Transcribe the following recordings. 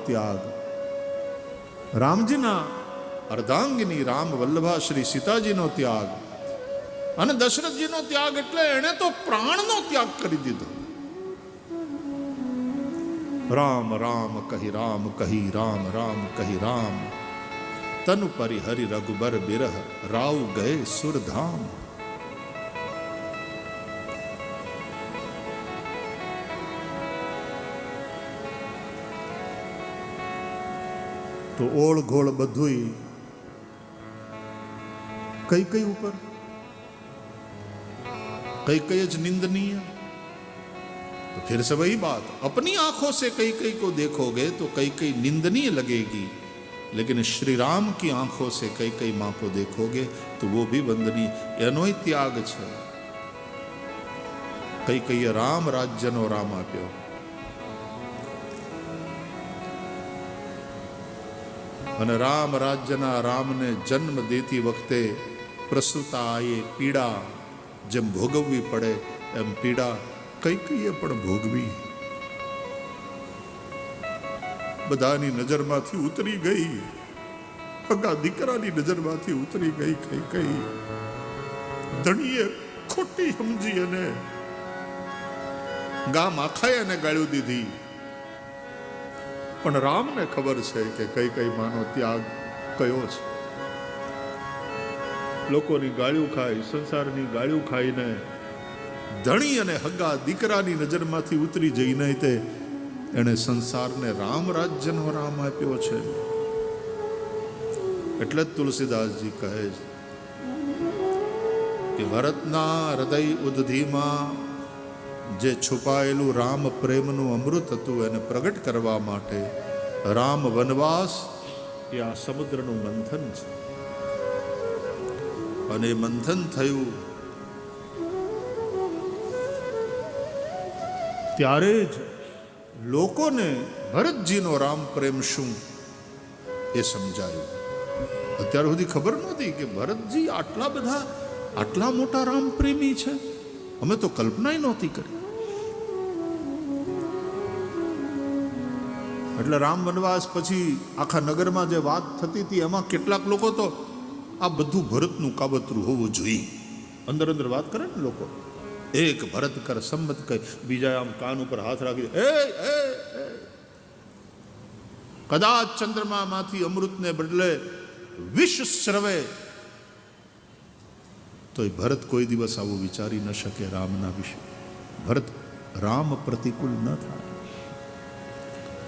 ત્યાગ, રામજીના અર્ધાંગિની રામ વલ્લભા શ્રી સીતાજીનો ત્યાગ અને દશરથજીનો ત્યાગ એટલે એણે તો પ્રાણનો ત્યાગ કરી દીધો. રામ રામ કહી રામ કહી રામ રામ કહી રામ, તનુ પરિહરિ રઘુબર બિરહ રાવ ગયે સુરધામ. તો ઓળ ઘોળ બધું કઈ કઈ ઉપર, कई कई निंदनीय. तो फिर से वही बात, अपनी आंखों से कई कई को देखोगे तो कई कई निंदनीय लगेगी, लेकिन श्री राम की आंखों से कई कई मां को देखोगे तो वो भी वंदनीय. एनो त्याग छे. कई कई राम राज्यनो राम आप्यो. અને રામ રાજ્યના રામને જન્મ દેતી વખતે પ્રસૂતા એ પીડા જેમ ભોગવવી પડે એમ પીડા કઈ કઈએ પણ ભોગવી. બધાની નજરમાંથી ઉતરી ગઈ, પગા દીકરાની નજરમાંથી ઉતરી ગઈ કઈ કઈ. ધણીએ ખોટી સમજી અને ગામ આખાએ એને ગાળ્યું દીધી. પણ રામને ખબર છે કે કઈ કઈ માનો ત્યાગ કયો છે. લોકોની ગાળ્યું ખાઈ, સંસારની ગાળ્યું ખાઈને ધણી અને હગા દીકરાની નજરમાંથી ઉતરી જઈને તે એણે સંસારને રામ રાજ્યનો રામ આપ્યો છે. એટલે જ તુલસીદાસજી કહે છે કે ભરતના હૃદય ઉદધીમાં જે છુપાયેલું રામ પ્રેમનું અમૃત હતું એને પ્રગટ કરવા માટે રામ વનવાસ એ આ સમુદ્રનું મંથન છે. અને મંથન થયું ત્યારે જ લોકોને ભરતજીનો રામ પ્રેમ શું એ સમજાયું. અત્યાર સુધી ખબર નહોતી કે ભરતજી આટલા બધા આટલા મોટા રામ પ્રેમી છે. અમે તો કલ્પના નહોતી કરી. એટલે રામ વનવાસ પછી આખા નગરમાં જે વાત થતી હતી એમાં કેટલાક લોકો તો આ બધું ભરતનું કાવતરું હોવું જોઈએ અંદર અંદર વાત કરે ને લોકો. એક ભરત કર સંમત કહે, બીજા આમ કાન ઉપર હાથ રાખી કદાચ ચંદ્રમામાંથી અમૃતને બદલે વિષ સ્રવે તો એ ભરત કોઈ દિવસ આવું વિચારી ન શકે રામના વિશે. ભરત રામ પ્રતિકૂળ ન થાય.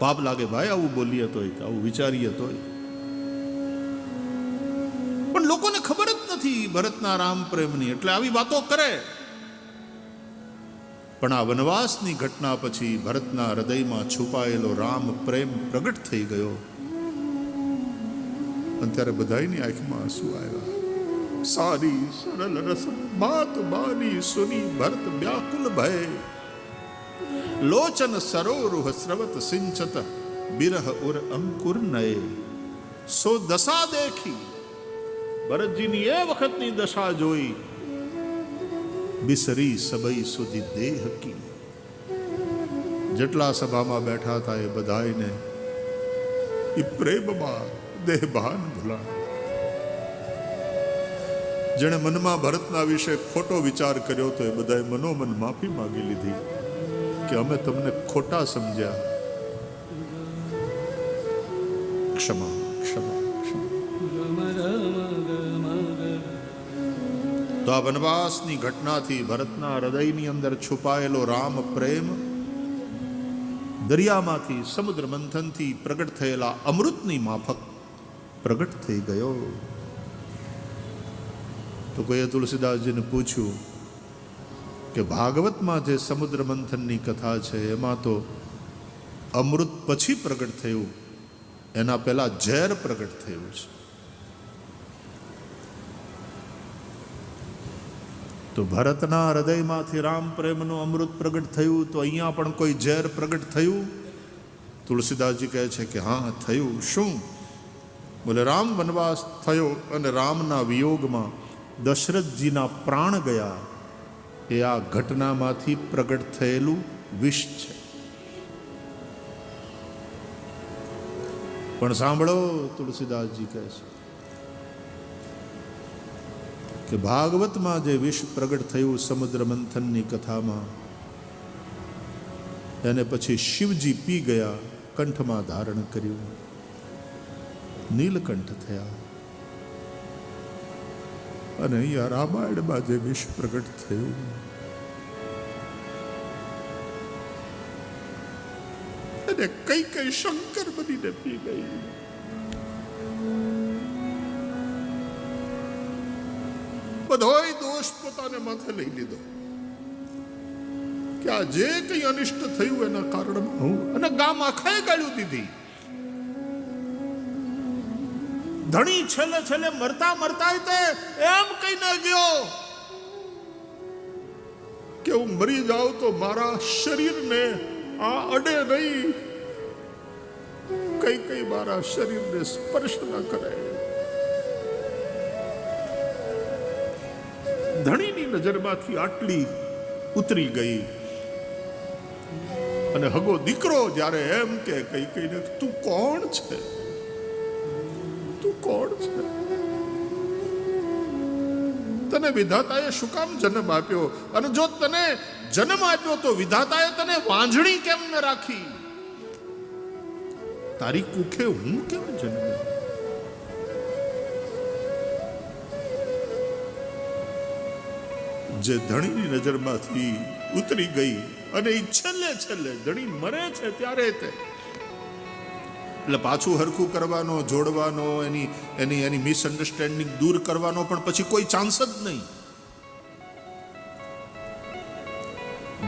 પાપ લાગે ભાઈ આવું બોલીએ તોય, આવું વિચારીએ તોય. પણ લોકોને ખબર જ નથી ભરતના રામ પ્રેમની, એટલે આવી વાતો કરે. પણ આ વનવાસની ઘટના પછી ભરતના હૃદયમાં છુપાયેલો રામ પ્રેમ પ્રગટ થઈ ગયો. અને ત્યારે બધાની આંખમાં આંસુ આવ્યા. સારી સરળ રસ બાત બાની સુની ભરત વ્યાકુલ ભય, લોચન સરોરુહ સ્રવત સિંચત બિરહ ઉર અંકુર નયે. સો દશા દેખી, ભરતજીની એ વખતની દશા જોઈ. બિસરી સબઈ સુધી દેહ કી. જેટલા સભામાં બેઠા હતા એ બધાને એ પ્રેમમાં દેહભાન ભૂલા. જેણે મનમાં ભરતના વિશે ખોટો વિચાર કર્યો તો એ બધાએ મનોમન માફી માંગી લીધી કે અમે તમને ખોટા સમજ્યા, ક્ષમા ક્ષમા ક્ષમા. તો આ વનવાસની ઘટનાથી ભરતના હૃદયની અંદર છુપાયેલો રામ પ્રેમ દરિયામાંથી સમુદ્ર મંથનથી પ્રગટ થયેલા અમૃતની માફક પ્રગટ થઈ ગયો. તો કોઈએ તુલસીદાસજીને પૂછ્યું કે ભાગવતમાં જે સમુદ્ર મંથનની કથા છે એમાં તો અમૃત પછી પ્રગટ થયું, એના પહેલા ઝેર પ્રગટ થયું છે. તો ભરતના હૃદયમાંથી રામ પ્રેમનું અમૃત પ્રગટ થયું, તો અહીંયા પણ કોઈ ઝેર પ્રગટ થયું? તુલસીદાસજી કહે છે કે હા થયું. શું? બોલે રામ વનવાસ થયો અને રામના વિયોગમાં દશરથજીના પ્રાણ ગયા. એ આ ઘટનામાંથી પ્રગટ થયેલું વિષ છે. પણ સાંભળો, તુલસીદાસજી કહે છે કે ભાગવતમાં જે વિષ પ્રગટ થયું સમુદ્ર મંથનની કથામાં, એને પછી શિવજી પી ગયા, કંઠમાં ધારણ કર્યું, નીલકંઠ થયા. અને અહીંયા રામાયણમાં જે વિષ પ્રગટ થયું, અને કઈ કઈ શંકર બનીને પી ગઈ. બધોય દોષ પોતાને માથે લઈ લીધો કે આ જે કઈ અનિષ્ટ થયું એના કારણ હું, અને ગામ આખાએ ગાળ્યું દીધી. ધણી છેલ્લે છેલ્લે મરતા મરતા એમ કહીને ગયો કે હું મરી જાઉં તો મારા શરીરને આ અડે નહીં, કઈ કઈ મારા શરીરને સ્પર્શ ન કરે. ધણીની નજરમાંથી આટલી ઉતરી ગઈ. અને હગો દીકરો જ્યારે એમ કે કઈ કઈને તું કોણ છે, તું કોણ છે, તને વિધાતાએ શું કામ જન્મ આપ્યો, અને જો તને જન્મ આપ્યો તો વિધાતાએ તને વાંઝણી કેમ ન રાખી, તારી કુખે હું કેમ જન્મ્યો. જે ધણીની નજરમાંથી ઉતરી ગઈ, અને એ છેલ્લે છેલ્લે ધણી મરે છે ત્યારે તે એટલે પાછું હરખું કરવાનો, જોડવાનો, એની એની એની મિસઅન્ડરસ્ટેન્ડિંગ દૂર કરવાનો પણ પછી કોઈ ચાન્સ જ નહીં.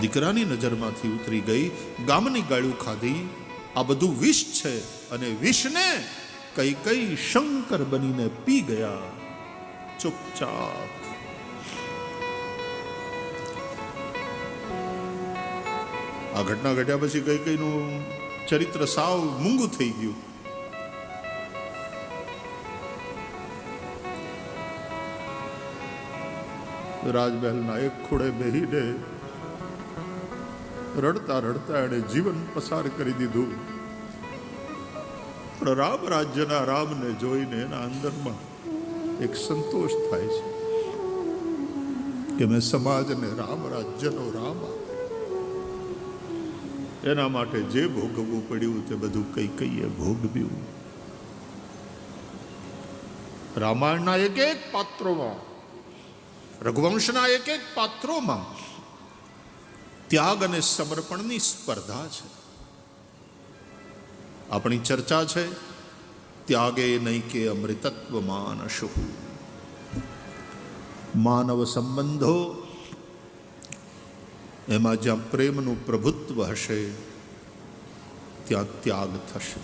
દીકરાની નજરમાંથી ઉતરી ગઈ, ગામની ગાળ્યું ખાધી. આ બધું વિષ છે, અને વિષને કઈ કઈ શંકર બનીને પી ગયા ચૂપચાપ. આ ઘટના ઘટ્યા પછી કઈ કઈનું ચરિત્ર સાવ મૂંગું થઈ ગયું. રાજમહેલના એક ખૂણે બેહીને રડતા રડતા એણે જીવન પસાર કરી દીધું. પણ રામ રાજ્યના રામને જોઈને એના અંદરમાં એક સંતોષ થાય છે કે મેં સમાજને રામ રાજ્યનો રામ આપ્યો. એના માટે જે ભોગવવું પડ્યું તે બધું કઈ કઈએ ભોગવ્યું. રામાયણના એક એક પાત્રોમાં, રઘુવંશના એક એક પાત્રોમાં ત્યાગ અને સમર્પણની સ્પર્ધા છે. આપણી ચર્ચા છે ત્યાગે નૈકે અમૃતત્વ માનશુ. માનવ સંબંધો એમાં જ્યાં પ્રેમનું પ્રભુત્વ હશે ત્યાં ત્યાગ થશે.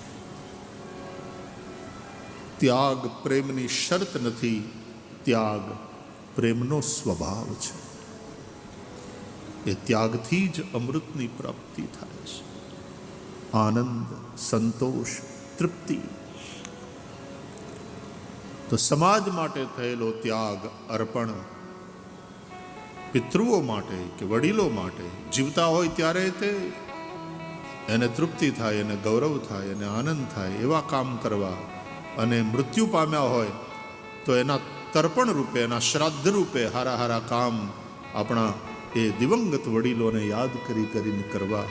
ત્યાગ પ્રેમની શરત નથી, ત્યાગ પ્રેમનો સ્વભાવ છે. એ ત્યાગથી જ અમૃતની પ્રાપ્તિ થાય છે. આનંદ, સંતોષ, તૃપ્તિ. તો સમાજ માટે થયેલો ત્યાગ, અર્પણ, પિતૃઓ માટે કે વડીલો માટે જીવતા હોય ત્યારે તે એને તૃપ્તિ થાય, એને ગૌરવ થાય, એને આનંદ થાય એવા કામ કરવા, અને મૃત્યુ પામ્યા હોય તો એના તર્પણ રૂપે, એના શ્રાદ્ધ રૂપે હારા હારા કામ આપણા એ દિવંગત વડીલોને યાદ કરી કરીને કરવા,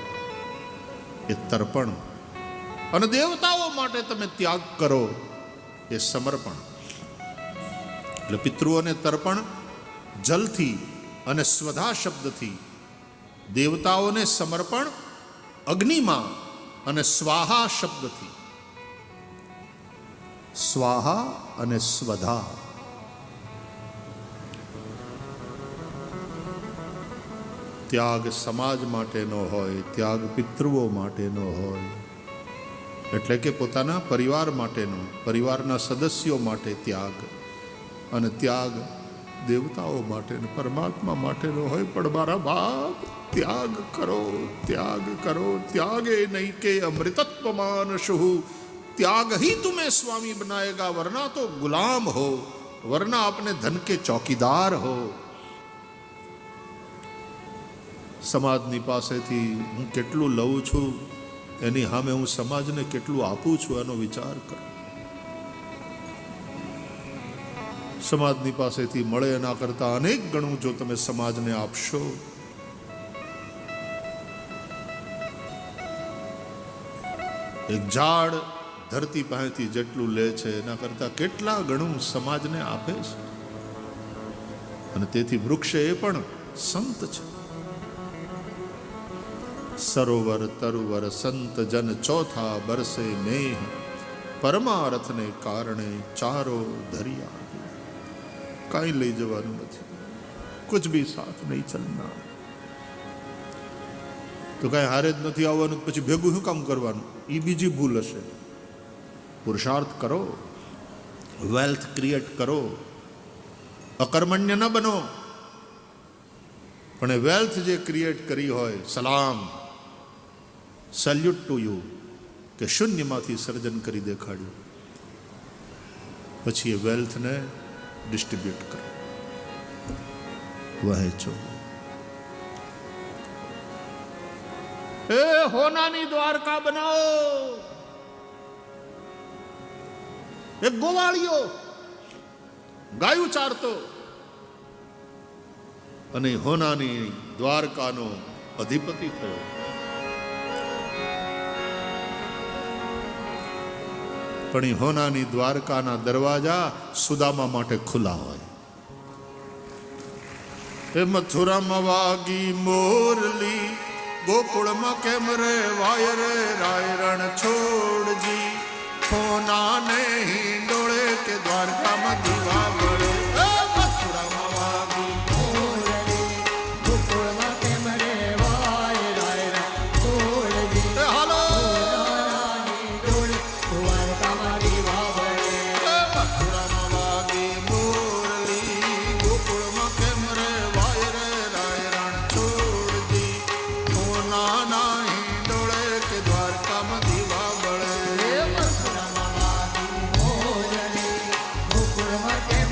એ તર્પણ. અને દેવતાઓ માટે તમે ત્યાગ કરો, એ સમર્પણ. એટલે પિતૃઓને તર્પણ જલથી અને સ્વધા શબ્દથી, દેવતાઓને સમર્પણ અગ્નિમાં અને સ્વાહા શબ્દથી. સ્વાહા અને સ્વધા. ત્યાગ સમાજ માટેનો હોય, ત્યાગ પિતૃઓ માટેનો હોય, એટલે કે પોતાના પરિવાર માટેનો, પરિવારના સદસ્યો માટે ત્યાગ, અને ત્યાગ દેવતાઓ માટેનો, પરમાત્મા માટેનો હોય. પણ મારા બાપ, ત્યાગ કરો, ત્યાગ કરો. ત્યાગે નહીં કે અમૃતત્વ માનશુ. त्याग ही तुम्हें स्वामी बनाएगा, वरना तो गुलाम हो, वरना अपने धन के चौकीदार हो. સમાજની પાસેથી હું કેટલું લઉં છું એની સામે હું સમાજને કેટલું આપું છું એનો વિચાર કરો. સમાજની પાસેથી મળે એના કરતા અનેક ગણું જો તમે સમાજને આપશો, એક ઝાડ ધરતી પાસેથી જેટલું લે છે એના કરતા કેટલા ગણું સમાજને આપે છે. અને તેથી વૃક્ષ એ પણ સંત છે. સરોવર તરુવર સંત જન ચોથા બરસે મેહ, પરમાર્થને કારણે ચારો ધરિયા. કાંઈ લઈ જવાનું નથી, કુછ ભી સાથ નહીં ચલના. તો કાંઈ હારે જ નથી આવવાનું, પછી ભેગું શું કામ કરવાનું? એ બીજી ભૂલ હશે. પુરુષાર્થ કરો, વેલ્થ ક્રિએટ કરો, અકર્મણ્ય ન બનો. પણ એ વેલ્થ જે ક્રિએટ કરી હોય, સલામ, સેલ્યુટ ટુ યુ, કે શૂન્યમાંથી સર્જન કરી દેખાડ્યું, પછી એ વેલ્થને ડિસ્ટ્રીબ્યુટ કરો, વહેંચો. એ હોનાની દ્વારકા બનાવો. એક ગોવાળિયો ગાયું ચારતો અને હોનાની દ્વારકાનો અધિપતિ થયો. પણ એ હોનાની દ્વારકાના દરવાજા સુદામા માટે ખુલ્લા હોય. એ મથુરામાં વાગી મોરલી, ગોકુળમાં કેમ રે વાય રે રાય રણ છોડજી. હોનાને હિંડોળે કે દ્વારકામાં દીવા બળે. મથુરામાં વાગી મોરલી, ગોકુળમાં કેમ રે વાય રાય રણ છોડજી. હાલો દ્વારકામાં દીવા બળે. મથુરામાં વાગી મોરલી, ગોકુળમાં કેમ રે વાય રે રાય રણ છોડજી. હોનાના હિંડોળે કે દ્વારકામાં દીવા બળે. મથુરામાં વાગી મોરલી, ગોકુળમાં કેમ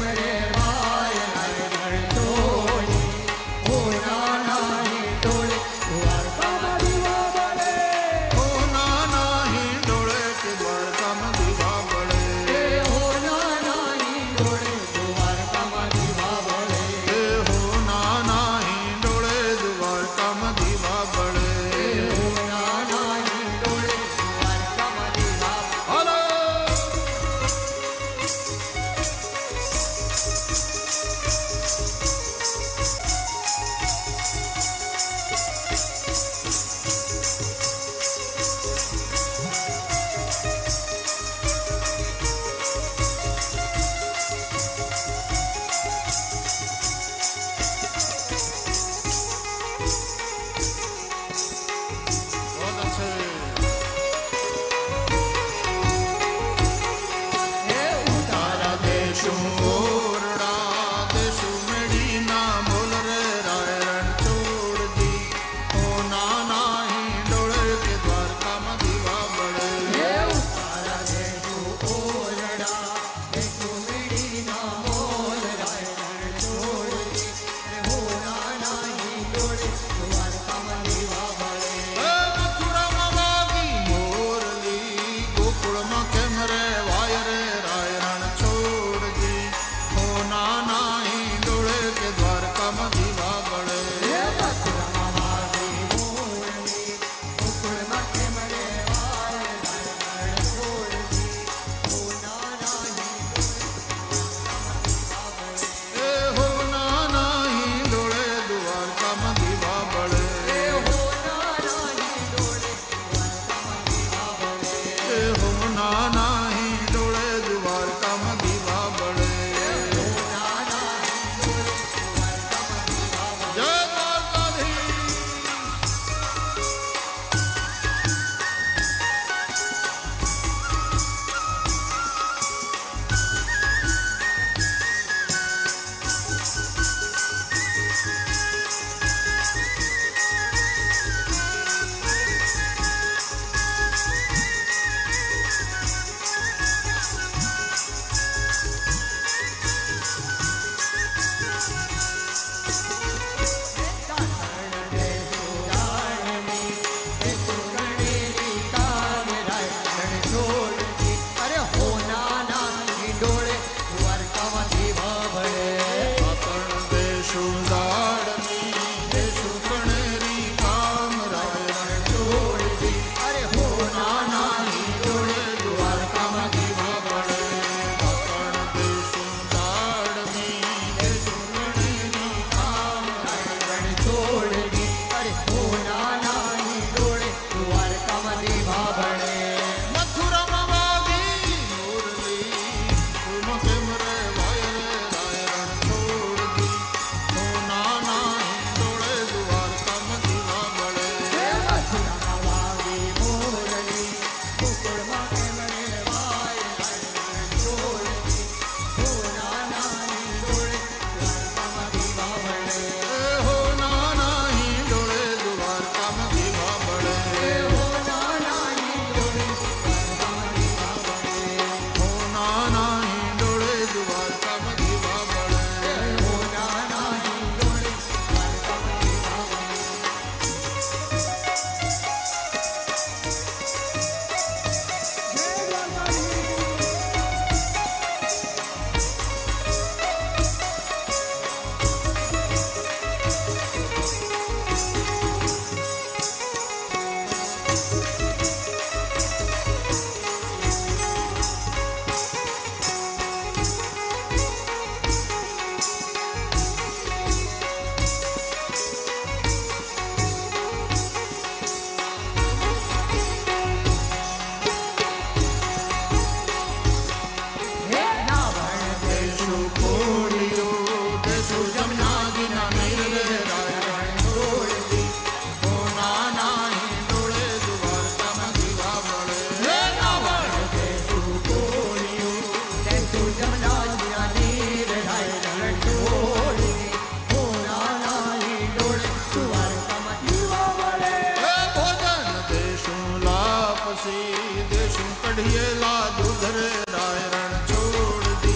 चढ़िएला दूध रे राय रण छोड़ दी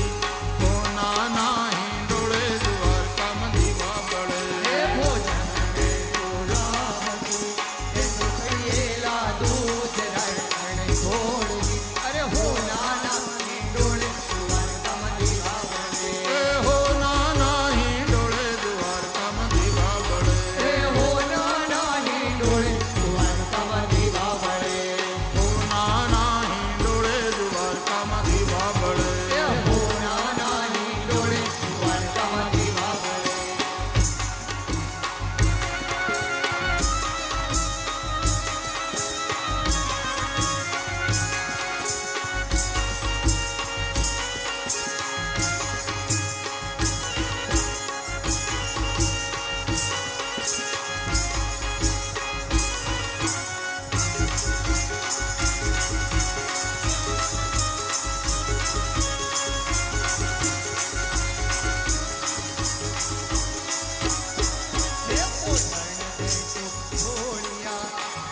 कोना नाही डोले द्वारका में दीवा बड़े भोजन रे राम की चढ़िएला दूध रण छोड़ दी अरे हो नाना डोले द्वारका में दीवा बड़े हो नाना ही डोले द्वारका में दीवा बड़े हो नाना डोले द्वारका में दीवा बड़े हो नाना ही डोले द्वारका में दीवा बड़े हो नाना डोले द्वारका में दीवा बड़े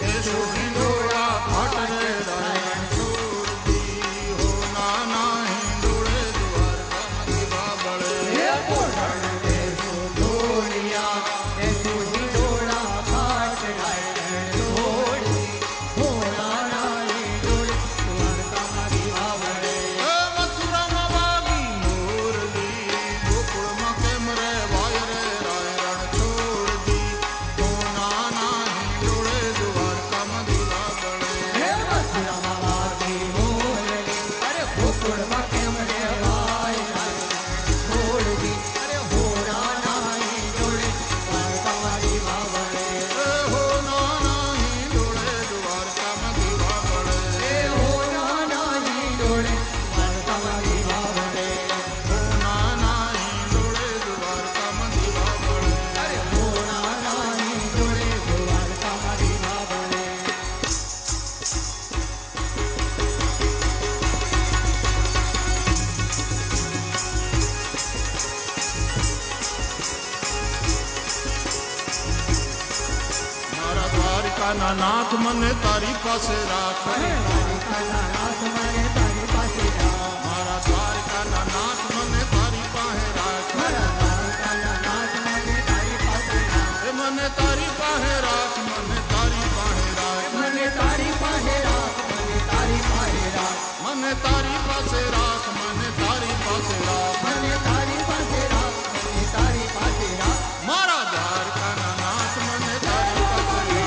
ऐसो हिंडोला फाट रे रायण छोड़ दी हो नाना ही डोले द्वारका में दीवा बड़े मथुरा में बागी मोरली गोकुल में केम रे वाय रे रायण छोड़ दी हो नाना ही डोले द्वारका में दीवा बड़े हो नाना ही डोले द्वारका में दीवा बड़े हो नाना ही डोले द्वारका में दीवा बड़े મારા દ્વારકાના નાથ મને તારી પાસે રાખ મારા દ્વારકાના નાથ મને તારી પાસે રાખ એ મને તારી પાસે રાખ મને તારી પાસે રાખ મને તારી પાસે રાખ મને તારી પાસે રાખ મારા દ્વારકાના નાથ મને તારી પાસે રાખ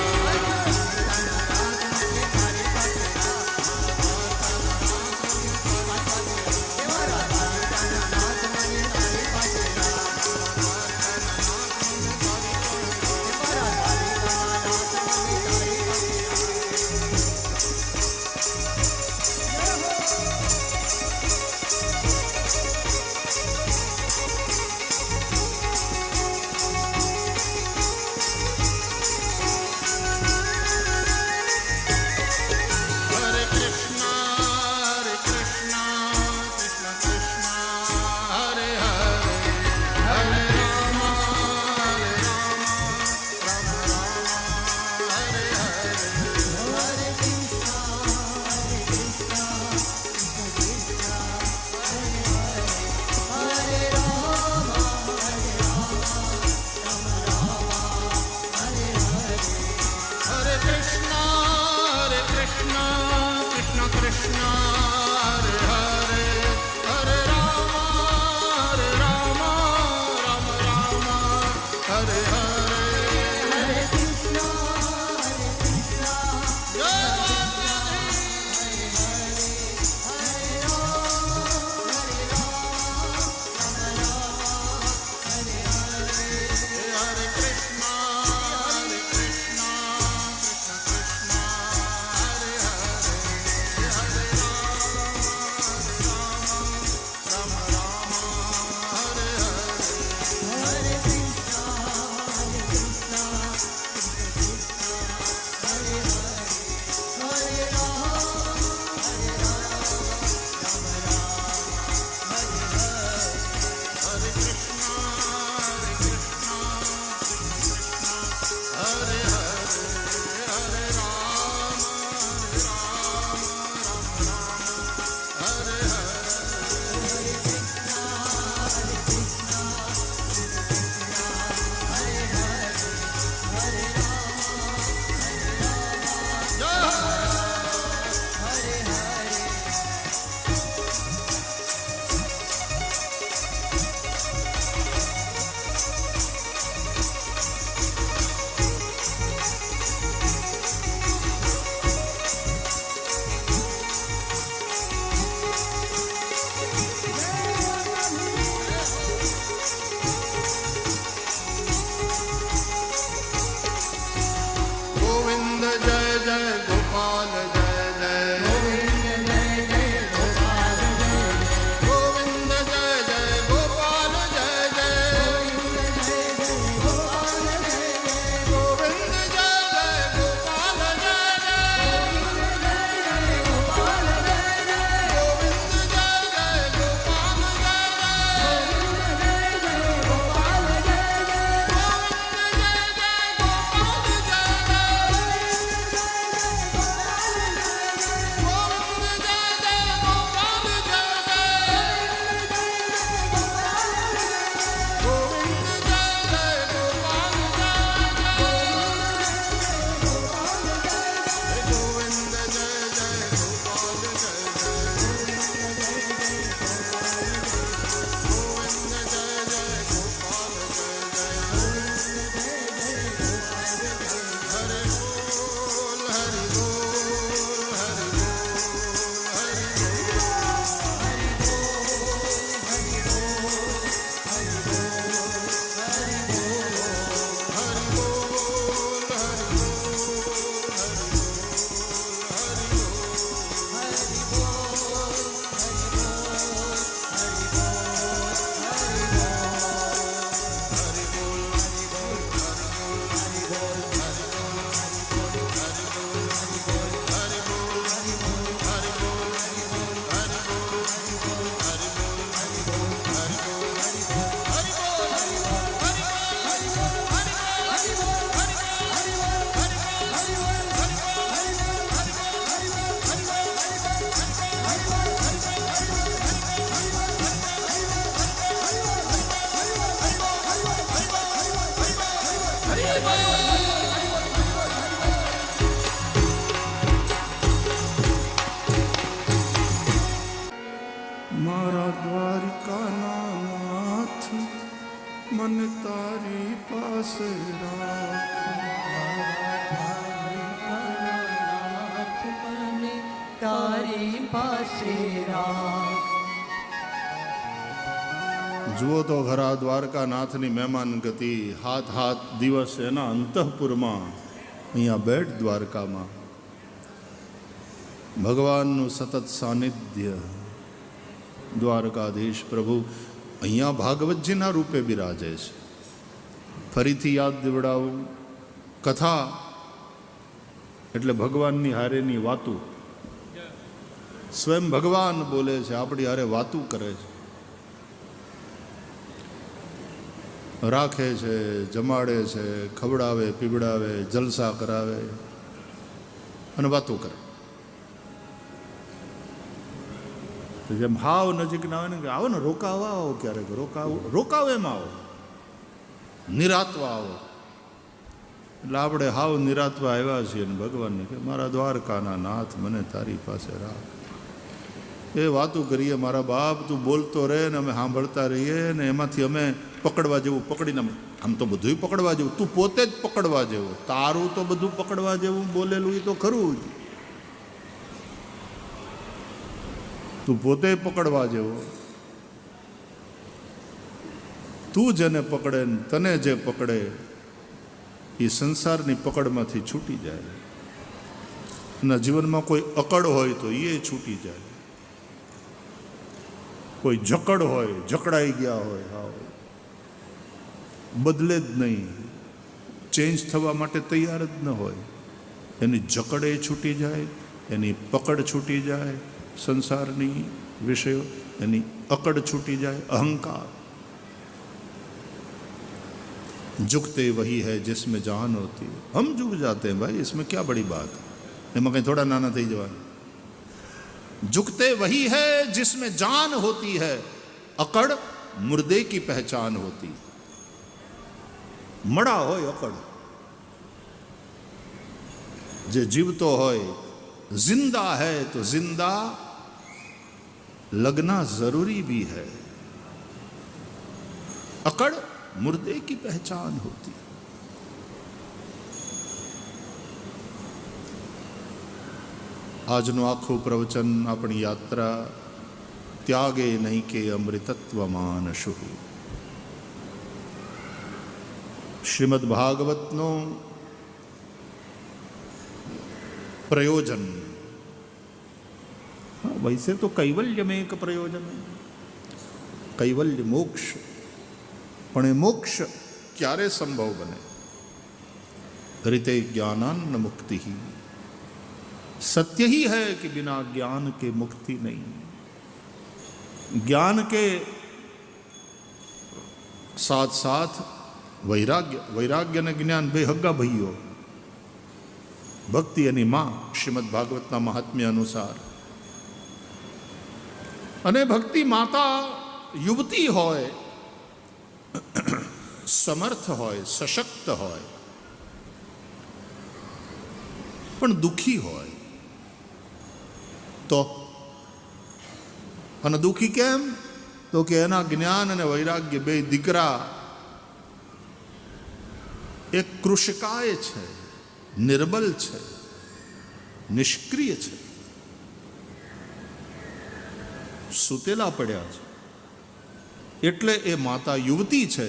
મારા દ્વારિકાના નાથ મને તારી પાસે નાથ મને તારી પાસે રાખ. જુઓ તો ખરા દ્વારકાનાથની મહેમાન ગતિ. હાથ હાથ દિવસ એના અંતઃપુરમાં, અહીંયા બેટ દ્વારકામાં ભગવાનનું સતત સાનિધ્ય. દ્વારકાધીશ પ્રભુ અહીંયા ભાગવતજીના રૂપે બિરાજે છે. ફરીથી યાદ દેવડાવું, કથા એટલે ભગવાનની હારેની વાતું. સ્વયં ભગવાન બોલે છે, આપણી હારે વાતું કરે છે, રાખે છે, જમાડે છે, ખવડાવે પીવડાવે, જલસા કરાવે અને વાતો કરે. જેમ હાવ નજીક ના આવે ને કે આવો ને રોકાવા આવો, ક્યારેક રોકાવો એમાં આવો, નિરાતવા આવો. એટલે આપણે હાવ નિરાતવા આવ્યા છીએ ને ભગવાનને કે મારા દ્વારકાના નાથ મને તારી પાસે રાખ. એ વાતું કરીએ મારા બાપ, તું બોલતો રહે ને અમે સાંભળતા રહીએ ને એમાંથી અમે પકડવા જેવું પકડીને, આમ તો બધું પકડવા જેવું, તું પોતે જ પકડવા જેવું, તારું તો બધું પકડવા જેવું બોલેલું એ તો ખરું જ, તું પોતે પકડવા જેવો. તું જેને પકડે ને તને જે પકડે એ સંસારની પકડમાંથી છૂટી જાય. એના જીવનમાં કોઈ અકડ હોય તો એ છૂટી જાય, કોઈ જકડ હોય, જકડાઈ ગયા હોય, હા બદલે જ નહીં, ચેન્જ થવા માટે તૈયાર જ ન હોય, એની જકડ એ છૂટી જાય, એની પકડ છૂટી જાય સંસારની વિષયો, એની અકડ છૂટી જાય, અહંકાર. झुकते वही है जिसमें जान होती है. हम झुक जाते हैं भाई, इसमें क्या बड़ी बात है, એમાં કંઈ થોડા નાના થઈ જવાના. झुकते वही है जिसमें जान होती है, अकड़ मुर्दे की पहचान होती. મડા હોય અકડ, જે જીવતો હોય, जिंदा है तो जिंदा लगना जरूरी भी है. अकड़ मुर्दे की पहचान होती. આજનું આખું પ્રવચન, આપણી યાત્રા ત્યાગે નહીં કે અમૃતત્વ માનશુ. શ્રીમદ ભાગવતનો પ્રયોજન. વૈસે તો કૈવલ્ય में એક પ્રયોજન, કૈવલ્ય મોક્ષ. પણ એ મોક્ષ ક્યારે સંભવ બને? રીતે જ્ઞાનાन्न मुक्ति ही. सत्य ही है कि बिना ज्ञान के मुक्ति नहीं. ज्ञान के साथ साथ वैराग्य, वैराग्य ने ज्ञान बे हग्गा भाईओ. भक्ति यानी मां, श्रीमद भागवतना महात्म्य अनुसार. અને ભક્તિ માતા યુવતી હોય, સમર્થ હોય, સશક્ત હોય, પણ દુઃખી હોય તો. અને દુઃખી કેમ? તો કે એના જ્ઞાન અને વૈરાગ્ય બે દીકરા એક કૃષકાય છે, નિર્બલ છે, નિષ્ક્રિય છે, સૂતેલા પડ્યા છે. એટલે એ માતા યુવતી છે,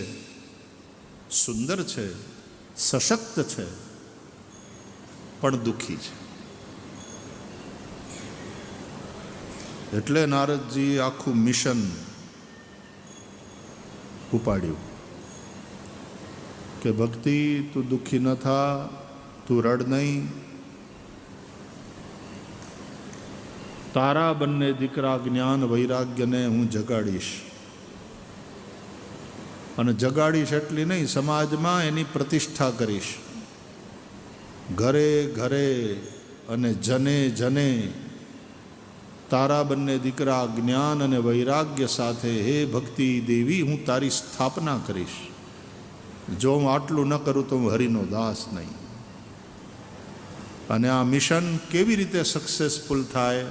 સુંદર છે, સશક્ત છે, પણ દુઃખી છે. એટલે નારદજી આખું મિશન ઉપાડ્યું કે ભક્તિ, તું દુઃખી ન થા, તું રડ નહીં. તારા બંને દીકરા જ્ઞાન વૈરાગ્યને હું જગાડીશ. અને જગાડીશ એટલી નહીં, સમાજમાં એની પ્રતિષ્ઠા કરીશ. ઘરે ઘરે અને જને જને તારા બંને દીકરા જ્ઞાન અને વૈરાગ્ય સાથે, હે ભક્તિ દેવી, હું તારી સ્થાપના કરીશ. જો હું આટલું ન કરું તો હું હરિનો દાસ નહીં. અને આ મિશન કેવી રીતે સક્સેસફુલ થાય?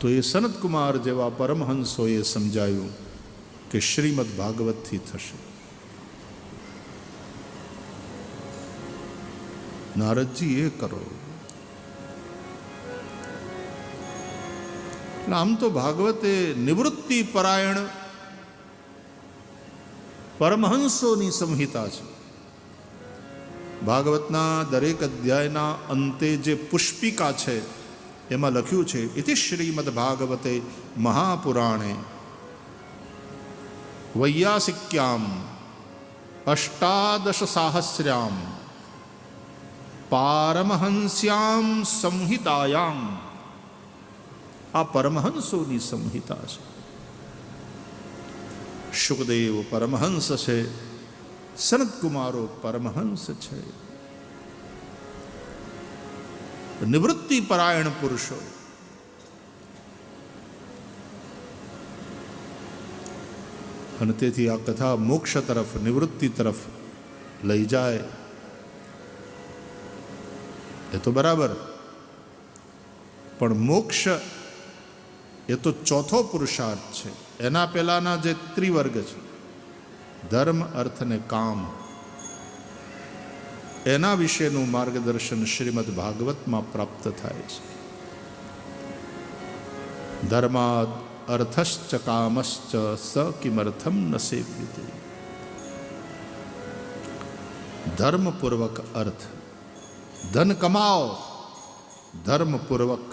તો એ સનતકુમાર જેવા પરમહંસોએ સમજાયું કે શ્રીમદ ભાગવતથી થશે. નારદજી એ કરો. આમ તો ભાગવત એ નિવૃત્તિ પરાયણ પરમહંસોની સંહિતા છે. ભાગવતના દરેક અધ્યાયના અંતે જે પુષ્પિકા છે એમાં લખ્યું છે ઇતિ શ્રીમદ ભાગવતે મહાપુરાણે વૈયાસિક્યામ અષ્ટાદશ સાહસ્ર્યામ પારમહંસ્યામ સંહિતાયામ. આ પરમહંસોની સંહિતા છે. શુકદેવ પરમહંસ છે, સનતકુમારો પરમહંસ છે. નિવૃત્તિ પરાયણ પુરુષો. અને તેથી આ કથા મોક્ષ તરફ, નિવૃત્તિ તરફ લઈ જાય એ તો બરાબર, પણ મોક્ષ એ તો ચોથો પુરુષાર્થ છે. એના પહેલાના જે ત્રિવર્ગ છે, ધર્મ, અર્થ અને કામ, એના વિશેનું માર્ગદર્શન શ્રીમદ ભાગવતમાં પ્રાપ્ત થાય છે. ધર્માદ અર્થશ્ચ કામશ્ચ સ કિમર્થમ ન સેવ્યતે. ધર્મપૂર્વક અર્થ, ધન કમાઓ ધર્મપૂર્વક,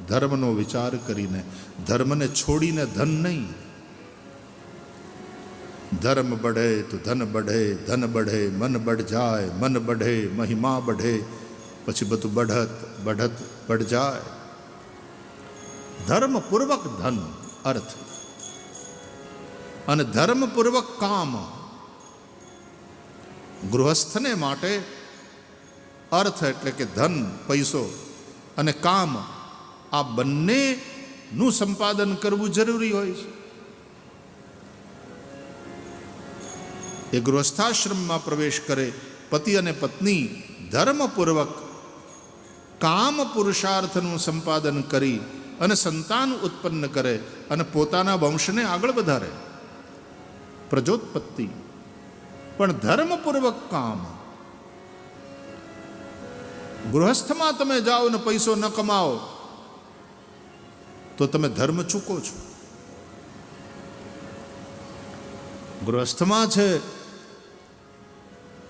ધર્મનો વિચાર કરીને, ધર્મને છોડીને ધન નહીં. ધર્મ बढ़े तो ધન बढ़े, ધન बढ़े મન बढ़ જાય, મન बढ़े મહિમા बढ़े, પછી બધું बढ़त बढ़त बढ़ જાય. ધર્મપૂર્વક ધન, અર્થ, અને ધર્મપૂર્વક કામ. ગૃહસ્થને માટે અર્થ એટલે કે ધન, પૈસો, અને કામ, આ બંનેનું સંપાદન કરવું જરૂરી હોય છે. એ ગૃહસ્થાશ્રમમાં પ્રવેશ કરે, પતિ અને પત્ની ધર્મપૂર્વક કામ પુરુષાર્થનું સંપાદન કરી અને સંતાન ઉત્પન્ન કરે અને પોતાના વંશને આગળ વધારે, પ્રજોત્પત્તિ. પણ ધર્મપૂર્વક કામ. ગૃહસ્થમાં તમે જાઓ ને પૈસો ન કમાઓ તો તમે ધર્મ ચૂકો છો. ગૃહસ્થમાં છે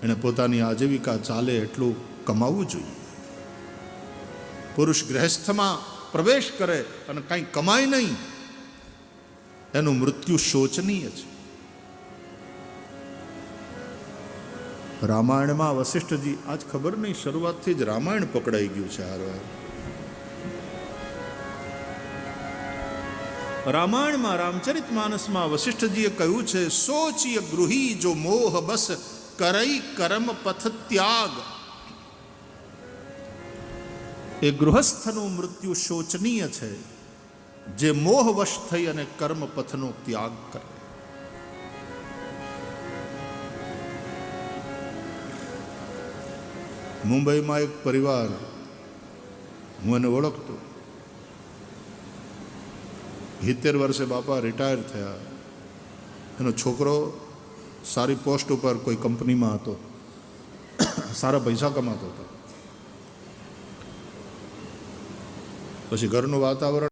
એને પોતાની આજીવિકા ચાલે એટલું કમાવવું જોઈએ. પુરુષ ગૃહસ્થમાં પ્રવેશ કરે અને કંઈ કમાય નહીં, એનું મૃત્યુ શોચનીય છે. રામાયણમાં વશિષ્ઠજી, આજ ખબર નહીં, શરૂઆતથી જ રામાયણ પકડાઈ ગયું છે. રામાયણમાં, રામચરિતમાનસમાં વશિષ્ઠજીએ કહ્યું છે, સોચિય ગૃહી જો મોહ બસ કરઈ કર્મ પથ ત્યાગ. એ ગૃહસ્થનું મૃત્યુ શોચનીય છે જે મોહવશ થઈ અને કર્મ પથનો ત્યાગ કરે. મુંબઈમાં એક પરિવાર, હું એને ઓળખતો, 70 વર્ષે બાપા રિટાયર થયા. એનો છોકરો સારી પોસ્ટ ઉપર કોઈ કંપનીમાં હતો, સારા પૈસા કમાતો હતો. પછી ઘરનું વાતાવરણ